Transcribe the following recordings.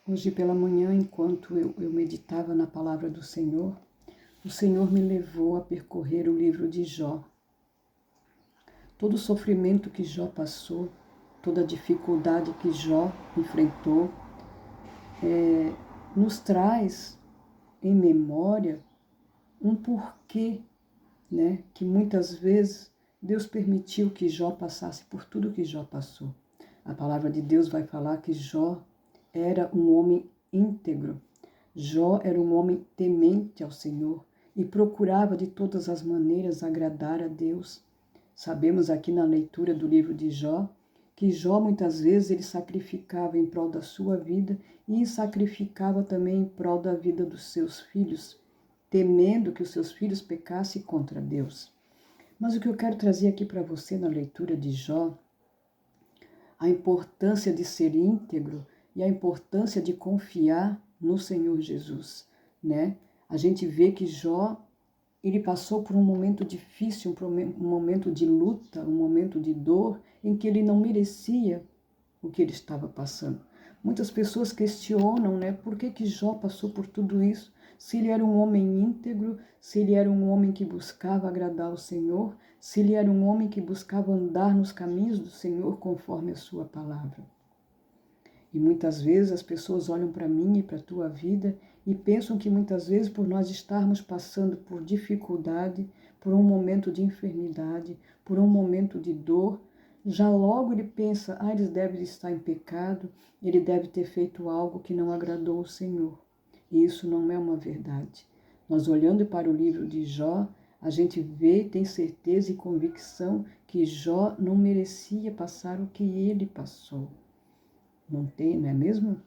Hoje pela manhã, enquanto eu meditava na palavra do Senhor, o Senhor me levou a percorrer o livro de Jó. Todo o sofrimento que Jó passou, toda a dificuldade que Jó enfrentou, nos traz em memória um porquê, que muitas vezes Deus permitiu que Jó passasse por tudo que Jó passou. A palavra de Deus vai falar que Jó era um homem íntegro. Jó era um homem temente ao Senhor e procurava de todas as maneiras agradar a Deus. Sabemos aqui na leitura do livro de Jó que Jó muitas vezes ele sacrificava em prol da sua vida e sacrificava também em prol da vida dos seus filhos, temendo que os seus filhos pecassem contra Deus. Mas o que eu quero trazer aqui para você na leitura de Jó, a importância de ser íntegro e a importância de confiar no Senhor Jesus, A gente vê que Jó, ele passou por um momento difícil, um momento de luta, um momento de dor, em que ele não merecia o que ele estava passando. Muitas pessoas questionam, por que Jó passou por tudo isso? Se ele era um homem íntegro, se ele era um homem que buscava agradar ao Senhor, se ele era um homem que buscava andar nos caminhos do Senhor conforme a sua palavra. E muitas vezes as pessoas olham para mim e para a tua vida e pensam que muitas vezes por nós estarmos passando por dificuldade, por um momento de enfermidade, por um momento de dor, já logo ele pensa, ele deve estar em pecado, ele deve ter feito algo que não agradou o Senhor. E isso não é uma verdade. Nós olhando para o livro de Jó, a gente vê, tem certeza e convicção que Jó não merecia passar o que ele passou. Não tem, não é mesmo?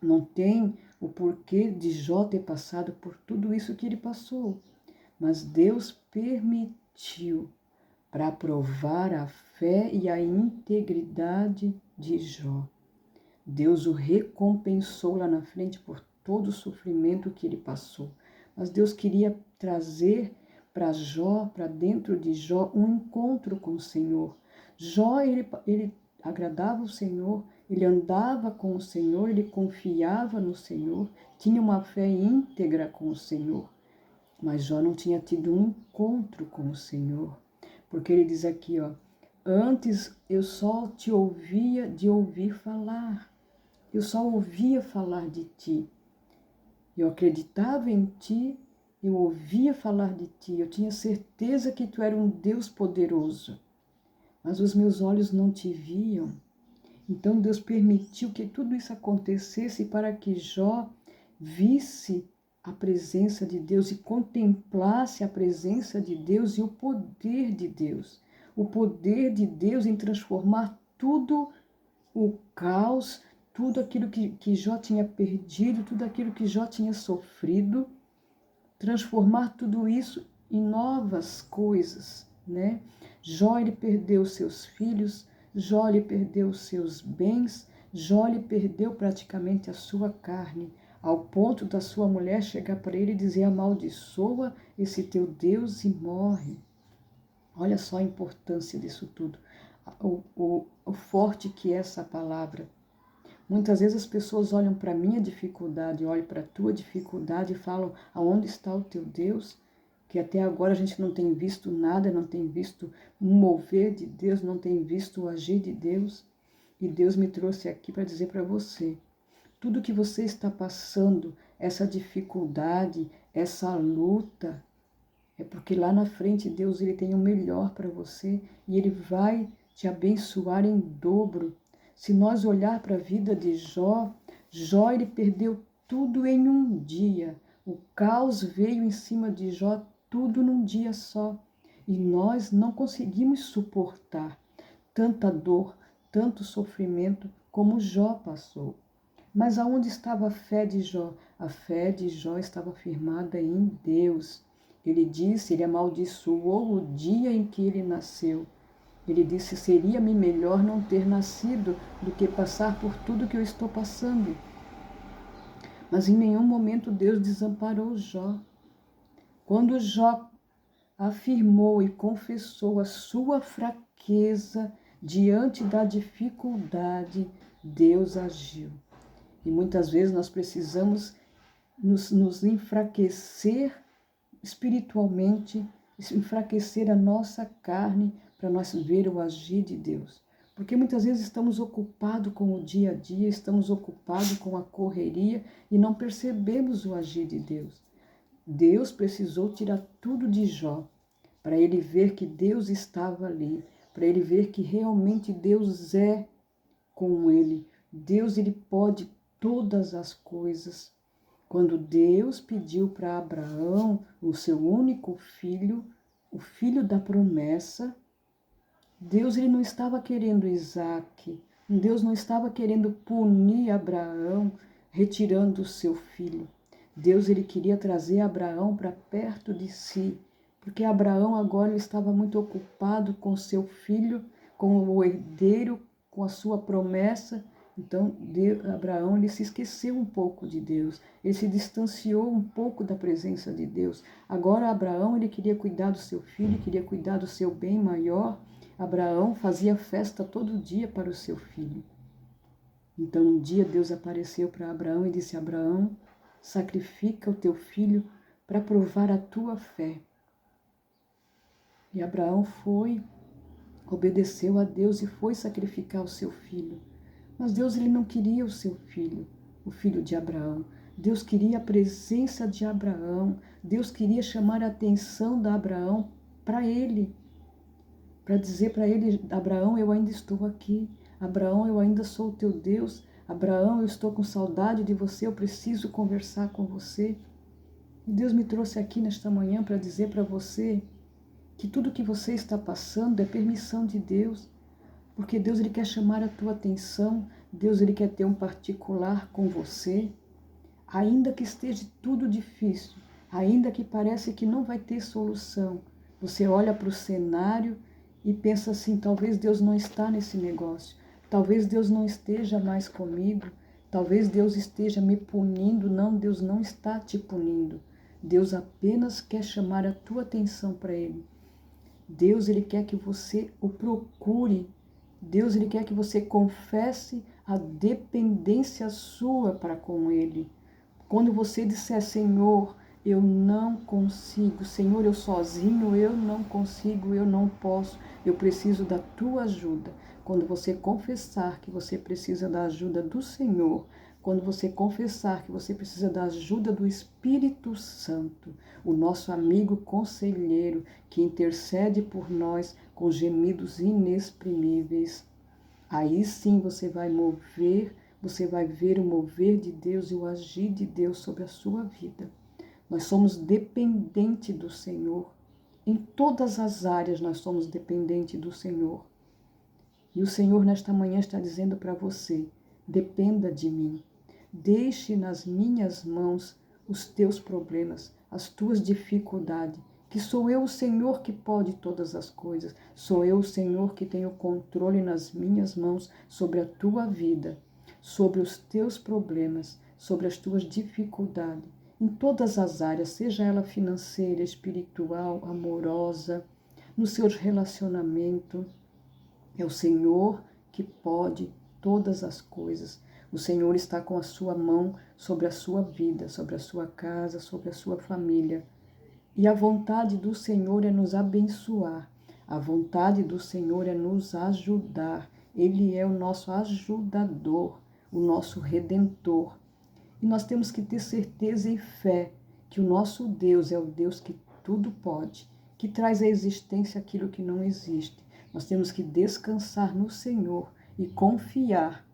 Não tem o porquê de Jó ter passado por tudo isso que ele passou. Mas Deus permitiu para provar a fé e a integridade de Jó. Deus o recompensou lá na frente por todo o sofrimento que ele passou. Mas Deus queria trazer para Jó, para dentro de Jó, um encontro com o Senhor. Jó, ele agradava o Senhor, ele andava com o Senhor, ele confiava no Senhor, tinha uma fé íntegra com o Senhor. Mas Jó não tinha tido um encontro com o Senhor. Porque ele diz aqui, antes eu só te ouvia de ouvir falar. Eu só ouvia falar de ti. Eu acreditava em ti, eu ouvia falar de ti. Eu tinha certeza que tu era um Deus poderoso. Mas os meus olhos não te viam. Então Deus permitiu que tudo isso acontecesse para que Jó visse a presença de Deus e contemplasse a presença de Deus e o poder de Deus. O poder de Deus em transformar tudo o caos, tudo aquilo que Jó tinha perdido, tudo aquilo que Jó tinha sofrido, transformar tudo isso em novas coisas, Jó, ele perdeu seus filhos, Jó, ele perdeu seus bens, Jó, ele perdeu praticamente a sua carne, ao ponto da sua mulher chegar para ele e dizer, amaldiçoa esse teu Deus e morre. Olha só a importância disso tudo, o forte que é essa palavra. Muitas vezes as pessoas olham para a minha dificuldade, olham para a tua dificuldade e falam, aonde está o teu Deus? Que até agora a gente não tem visto nada, não tem visto um mover de Deus, não tem visto o agir de Deus. E Deus me trouxe aqui para dizer para você, tudo que você está passando, essa dificuldade, essa luta, é porque lá na frente Deus ele tem o melhor para você e Ele vai te abençoar em dobro. Se nós olhar para a vida de Jó, Jó ele perdeu tudo em um dia. O caos veio em cima de Jó, tudo num dia só. E nós não conseguimos suportar tanta dor, tanto sofrimento como Jó passou. Mas aonde estava a fé de Jó? A fé de Jó estava firmada em Deus. Ele disse, ele amaldiçoou o dia em que ele nasceu. Ele disse, seria-me melhor não ter nascido do que passar por tudo que eu estou passando. Mas em nenhum momento Deus desamparou Jó. Quando Jó afirmou e confessou a sua fraqueza diante da dificuldade, Deus agiu. E muitas vezes nós precisamos nos enfraquecer espiritualmente, enfraquecer a nossa carne para nós ver o agir de Deus. Porque muitas vezes estamos ocupados com o dia a dia, estamos ocupados com a correria e não percebemos o agir de Deus. Deus precisou tirar tudo de Jó para ele ver que Deus estava ali, para ele ver que realmente Deus é com ele. Deus, ele pode todas as coisas. Quando Deus pediu para Abraão o seu único filho, o filho da promessa, Deus, ele não estava querendo Isaque. Deus não estava querendo punir Abraão, retirando o seu filho. Deus, ele queria trazer Abraão para perto de si, porque Abraão agora ele estava muito ocupado com seu filho, com o herdeiro, com a sua promessa. Então, Abraão ele se esqueceu um pouco de Deus, ele se distanciou um pouco da presença de Deus. Agora, Abraão ele queria cuidar do seu filho, queria cuidar do seu bem maior. Abraão fazia festa todo dia para o seu filho. Então, um dia Deus apareceu para Abraão e disse: Abraão, sacrifica o teu filho para provar a tua fé. E Abraão foi, obedeceu a Deus e foi sacrificar o seu filho. Mas Deus ele não queria o seu filho, o filho de Abraão. Deus queria a presença de Abraão. Deus queria chamar a atenção de Abraão para ele. Para dizer para ele: Abraão, eu ainda estou aqui. Abraão, eu ainda sou o teu Deus. Abraão, eu estou com saudade de você, eu preciso conversar com você. E Deus me trouxe aqui nesta manhã para dizer para você que tudo que você está passando é permissão de Deus. Porque Deus ele quer chamar a tua atenção, Deus ele quer ter um particular com você. Ainda que esteja tudo difícil, ainda que pareça que não vai ter solução, você olha para o cenário e pensa assim: talvez Deus não está nesse negócio, talvez Deus não esteja mais comigo, talvez Deus esteja me punindo. Não, Deus não está te punindo. Deus apenas quer chamar a tua atenção para Ele. Deus ele quer que você o procure. Deus ele quer que você confesse a dependência sua para com Ele. Quando você disser: Senhor, eu não consigo, Senhor, eu sozinho, eu não consigo, eu não posso, eu preciso da tua ajuda. Quando você confessar que você precisa da ajuda do Senhor, quando você confessar que você precisa da ajuda do Espírito Santo, o nosso amigo conselheiro que intercede por nós com gemidos inexprimíveis, aí sim você vai ver o mover de Deus e o agir de Deus sobre a sua vida. Nós somos dependentes do Senhor. Em todas as áreas nós somos dependentes do Senhor. E o Senhor nesta manhã está dizendo para você: dependa de mim. Deixe nas minhas mãos os teus problemas, as tuas dificuldades, que sou eu o Senhor que pode todas as coisas. Sou eu o Senhor que tenho controle nas minhas mãos sobre a tua vida, sobre os teus problemas, sobre as tuas dificuldades, em todas as áreas, seja ela financeira, espiritual, amorosa, nos seus relacionamentos. É o Senhor que pode todas as coisas. O Senhor está com a sua mão sobre a sua vida, sobre a sua casa, sobre a sua família. E a vontade do Senhor é nos abençoar. A vontade do Senhor é nos ajudar. Ele é o nosso ajudador, o nosso redentor. E nós temos que ter certeza e fé que o nosso Deus é o Deus que tudo pode, que traz à existência aquilo que não existe. Nós temos que descansar no Senhor e confiar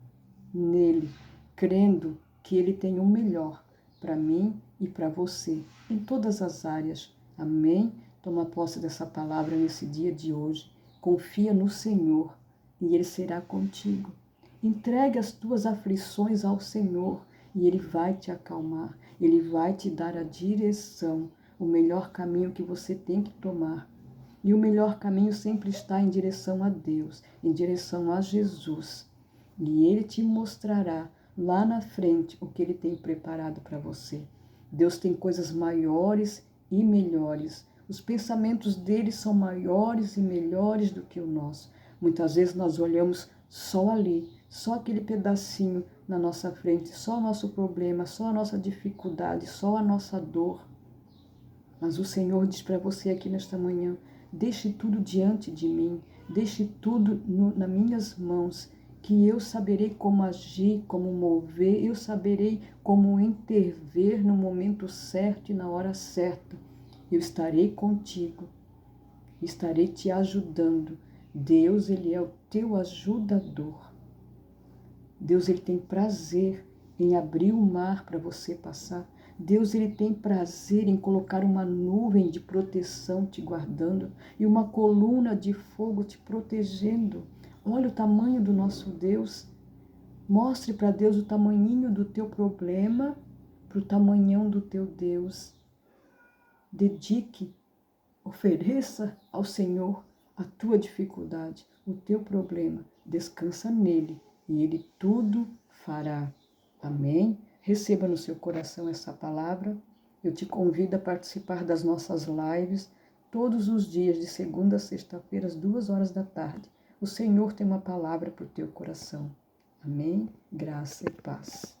nele, crendo que Ele tem o melhor para mim e para você, em todas as áreas. Amém? Toma posse dessa palavra nesse dia de hoje. Confia no Senhor e Ele será contigo. Entregue as tuas aflições ao Senhor e Ele vai te acalmar. Ele vai te dar a direção, o melhor caminho que você tem que tomar. E o melhor caminho sempre está em direção a Deus, em direção a Jesus. E Ele te mostrará lá na frente o que Ele tem preparado para você. Deus tem coisas maiores e melhores. Os pensamentos dele são maiores e melhores do que o nosso. Muitas vezes nós olhamos só ali, só aquele pedacinho na nossa frente, só o nosso problema, só a nossa dificuldade, só a nossa dor. Mas o Senhor diz para você aqui nesta manhã, deixe tudo diante de mim, deixe tudo nas minhas mãos, que eu saberei como agir, como mover, eu saberei como intervir no momento certo e na hora certa. Eu estarei contigo, estarei te ajudando. Deus, Ele é o teu ajudador. Deus, Ele tem prazer em abrir o mar para você passar. Deus, Ele tem prazer em colocar uma nuvem de proteção te guardando e uma coluna de fogo te protegendo. Olha o tamanho do nosso Deus. Mostre para Deus o tamanhinho do teu problema, para o tamanhão do teu Deus. Dedique, ofereça ao Senhor a tua dificuldade, o teu problema. Descansa nele e Ele tudo fará. Amém? Receba no seu coração essa palavra. Eu te convido a participar das nossas lives todos os dias, de segunda a sexta-feira, às 14h. O Senhor tem uma palavra para o teu coração. Amém? Graça e paz.